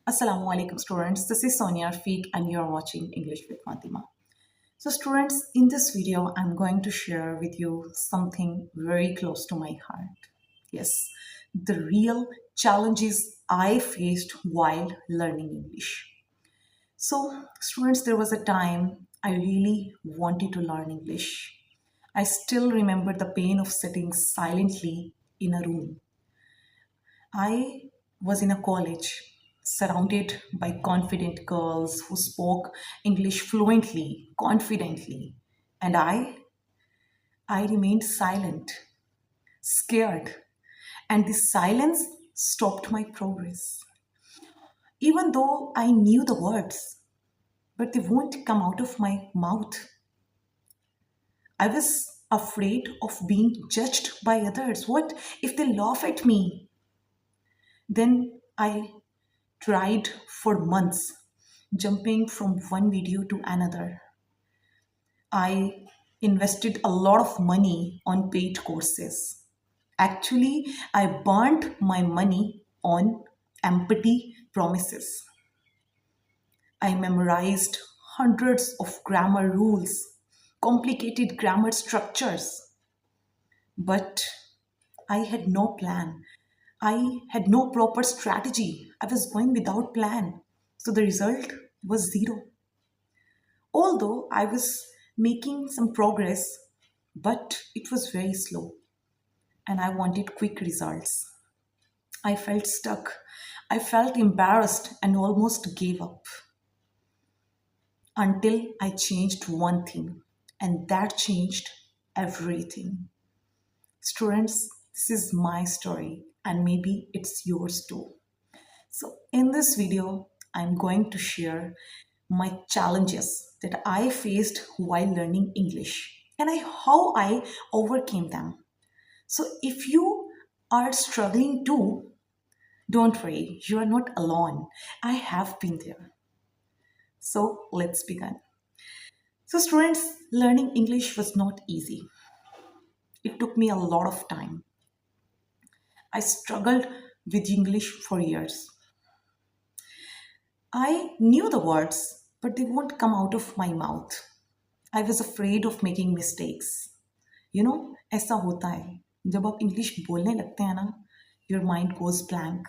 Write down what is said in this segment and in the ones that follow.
Assalamu alaikum students, this is Sonia Rafiq and you are watching English with Faatima. So students, in this video I'm going to share with you something very close to my heart. Yes, the real challenges I faced while learning English. So students, there was a time I really wanted to learn English. I still remember the pain of sitting silently in a room. I was in a college surrounded by confident girls who spoke English fluently, confidently, and I remained silent, scared, and this silence stopped my progress. Even though I knew the words, but they won't come out of my mouth. I was afraid of being judged by others. What if they laugh at me? Then I tried for months, jumping from one video to another. I invested a lot of money on paid courses. Actually, I burnt my money on empty promises. I memorized hundreds of grammar rules, complicated grammar structures, but I had no plan. I had no proper strategy. I was going without plan. So the result was zero. Although I was making some progress, but it was very slow and I wanted quick results. I felt stuck. I felt embarrassed and almost gave up until I changed one thing, and that changed everything. Students, this is my story, and maybe it's yours too. So, in this video, I'm going to share my challenges that I faced while learning English and how I overcame them. So, if you are struggling too, don't worry, you are not alone. I have been there. So, let's begin. So, students, learning English was not easy. It took me a lot of time. I struggled with English for years. I knew the words, but they won't come out of my mouth. I was afraid of making mistakes. ऐसा होता है जब आप English बोलने लगते हैं ना, your mind goes blank,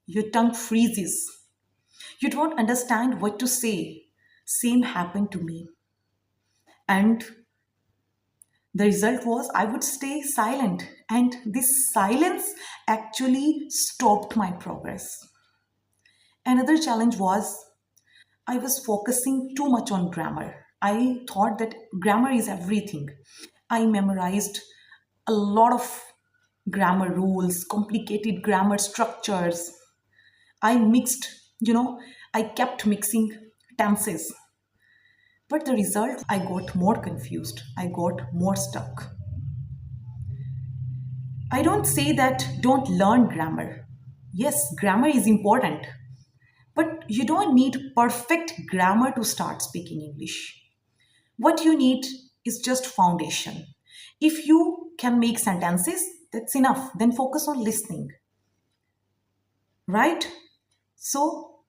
your tongue freezes, you don't understand what to say. Same happened to me, and the result was I would stay silent, and this silence actually stopped my progress. Another challenge was I was focusing too much on grammar. I thought that grammar is everything. I memorized a lot of grammar rules, complicated grammar structures. I mixed, I kept mixing tenses. But the result, I got more confused. I got more stuck. I don't say that don't learn grammar. Yes, grammar is important. But you don't need perfect grammar to start speaking English. What you need is just foundation. If you can make sentences, that's enough. Then focus on listening. Right? So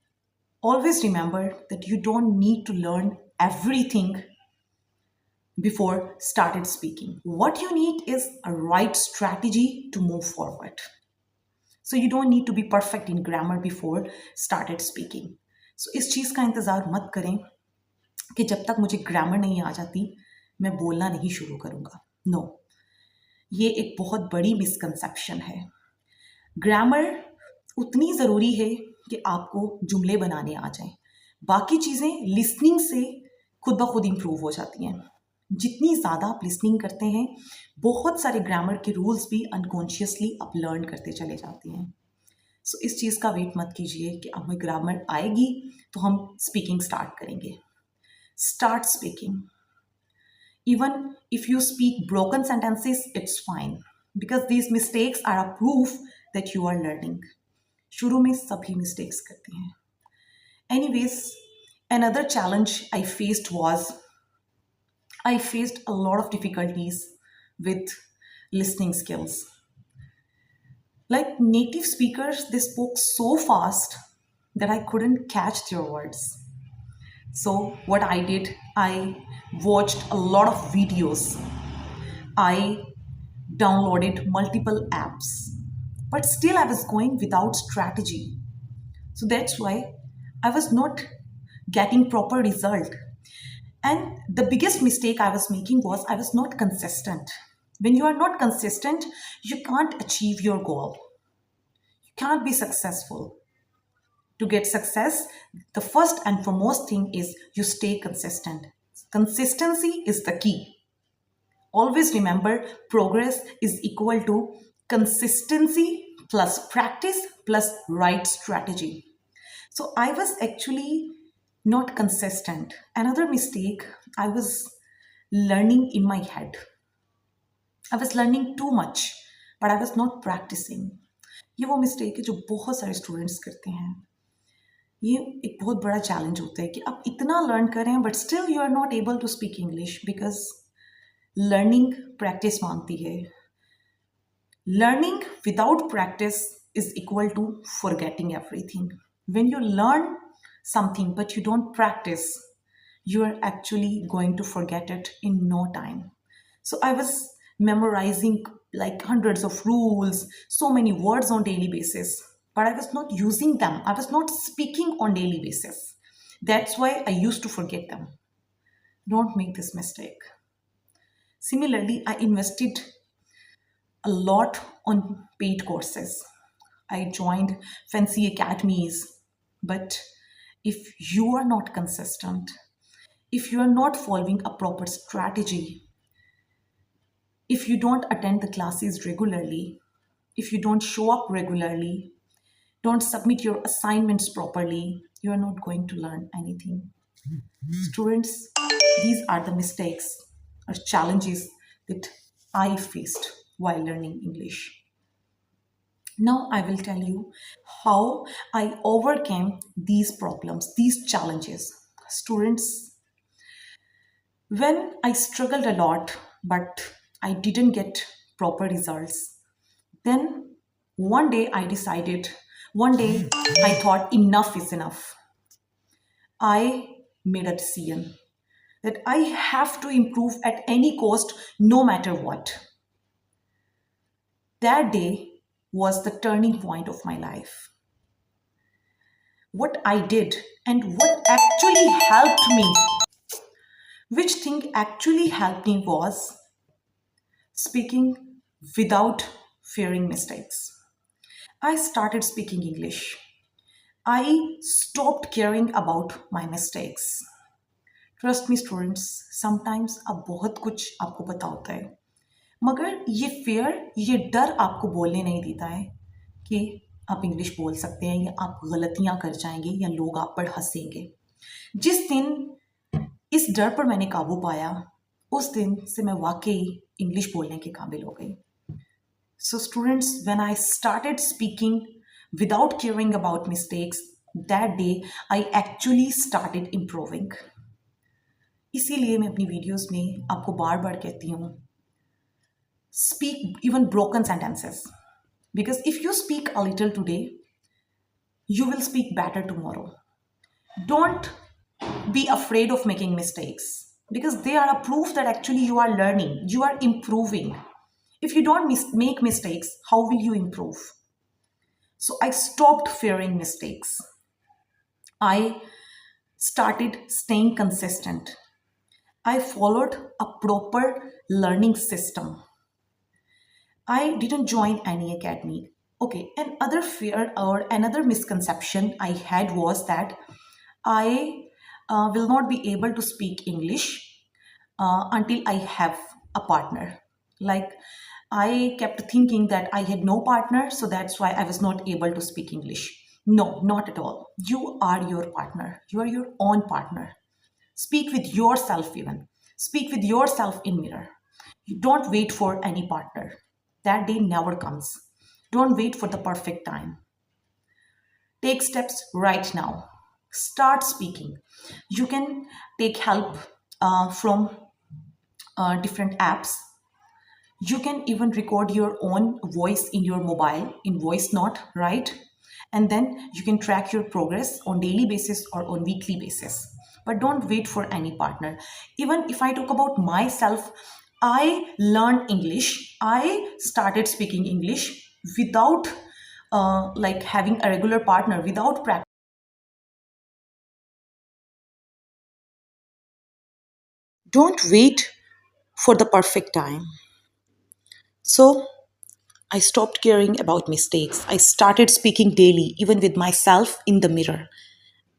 always remember that you don't need to learn everything before started speaking. What you need is a right strategy to move forward. So you don't need to be perfect in grammar before started speaking. So इस चीज़ का इंतज़ार मत करें कि जब तक मुझे grammar नहीं आ जाती मैं बोलना नहीं शुरू करूँगा. नो, ये एक बहुत बड़ी मिसकंसेप्शन है. ग्रामर उतनी ज़रूरी है कि आपको जुमले बनाने आ जाएं. बाकी चीज़ें लिसनिंग से खुद ब खुद इम्प्रूव हो जाती हैं. जितनी ज़्यादा आप लिसनिंग करते हैं, बहुत सारे ग्रामर के रूल्स भी अनकॉन्शियसली आप लर्न करते चले जाते हैं. सो इस चीज़ का वेट मत कीजिए कि हमें ग्रामर आएगी तो हम स्पीकिंग स्टार्ट करेंगे. Start speaking. Even if you speak broken sentences, it's fine because these mistakes are a proof that you are learning. शुरू में सभी mistakes करते हैं. Anyways, another challenge I faced was I faced a lot of difficulties with listening skills. Like native speakers, they spoke so fast that I couldn't catch their words. So, what I did, I watched a lot of videos. I downloaded multiple apps, but still I was going without strategy. So that's why I was not getting proper result. And the biggest mistake I was making was I was not consistent. When you are not consistent, you can't achieve your goal. You can't be successful. To get success, the first and foremost thing is you stay consistent. Consistency is the key. Always remember, progress is equal to consistency plus practice plus right strategy. So I was actually not consistent. Another mistake, I was learning in my head. I was learning too much, but I was not practicing. ये वो mistake है जो बहुत सारे students करते हैं. ये एक बहुत बड़ा चैलेंज होता है कि आप इतना लर्न करें but still you are not able to speak English because learning practice मांगती है. Learning without practice is equal to forgetting everything. When you learn something but you don't practice, you are actually going to forget it in no time. So I was memorizing like hundreds of rules, so many words on daily basis, but I was not using them. I was not speaking on daily basis. That's why I used to forget them. Don't make this mistake. Similarly, I invested a lot on paid courses. I joined fancy academies. But if you are not consistent, if you are not following a proper strategy, if you don't attend the classes regularly, if you don't show up regularly, don't submit your assignments properly, you are not going to learn anything. Students, these are the mistakes or challenges that I faced while learning English. Now I will tell you how I overcame these problems, these challenges. Students, when I struggled a lot, but I didn't get proper results, then one day I thought enough is enough. I made a decision that I have to improve at any cost, no matter what. That day was the turning point of my life. What I did and what actually helped me, which thing actually helped me was speaking without fearing mistakes. I started speaking English. I stopped caring about my mistakes. Trust me students, sometimes अब बहुत कुछ आपको पता होता है, मगर ये fear, ये डर आपको बोलने नहीं देता है कि आप इंग्लिश बोल सकते हैं या आप गलतियां कर जाएंगे या लोग आप पर हंसेंगे. जिस दिन इस डर पर मैंने काबू पाया, उस दिन से मैं वाकई इंग्लिश बोलने के काबिल हो गई. So students, when I started speaking without caring about mistakes, that day I actually started improving. इसीलिए मैं अपनी वीडियोस में आपको बार बार कहती हूँ, speak even broken sentences, because if you speak a little today, you will speak better tomorrow. Don't be afraid of making mistakes, because they are a proof that actually you are learning, you are improving. If you don't make mistakes, how will you improve? So I stopped fearing mistakes. I started staying consistent. I followed a proper learning system. I didn't join any academy. Okay, another fear or another misconception I had was that I will not be able to speak English until I have a partner. Like, I kept thinking that I had no partner, so that's why I was not able to speak English. No, not at all. You are your partner. You are your own partner. Speak with yourself even. Speak with yourself in mirror. You don't wait for any partner. That day never comes. Don't wait for the perfect time. Take steps right now. Start speaking. You can take help from different apps. You can even record your own voice in your mobile, in voice note, right? And then you can track your progress on daily basis or on weekly basis. But don't wait for any partner. Even if I talk about myself, I learned English. I started speaking English without like having a regular partner, without practice. Don't wait for the perfect time. So I stopped caring about mistakes. I started speaking daily, even with myself in the mirror.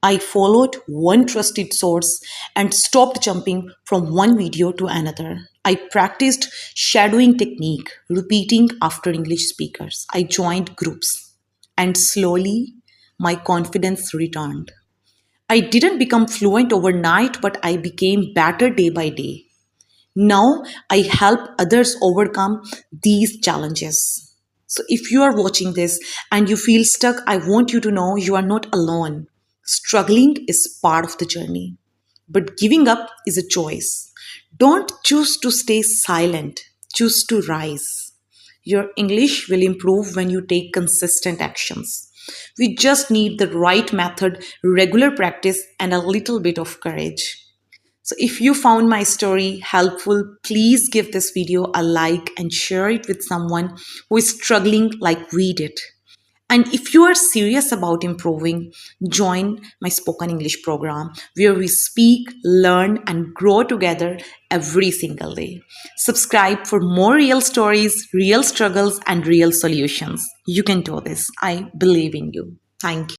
I followed one trusted source and stopped jumping from one video to another. I practiced shadowing technique, repeating after English speakers. I joined groups, and slowly my confidence returned. I didn't become fluent overnight, but I became better day by day. Now I help others overcome these challenges. So if you are watching this and you feel stuck, I want you to know you are not alone. Struggling is part of the journey, but giving up is a choice. Don't choose to stay silent, choose to rise. Your English will improve when you take consistent actions. We just need the right method, regular practice, and a little bit of courage. So if you found my story helpful, please give this video a like and share it with someone who is struggling like we did. And if you are serious about improving, join my spoken English program where we speak, learn, and grow together every single day. Subscribe for more real stories, real struggles, and real solutions. You can do this. I believe in you. Thank you.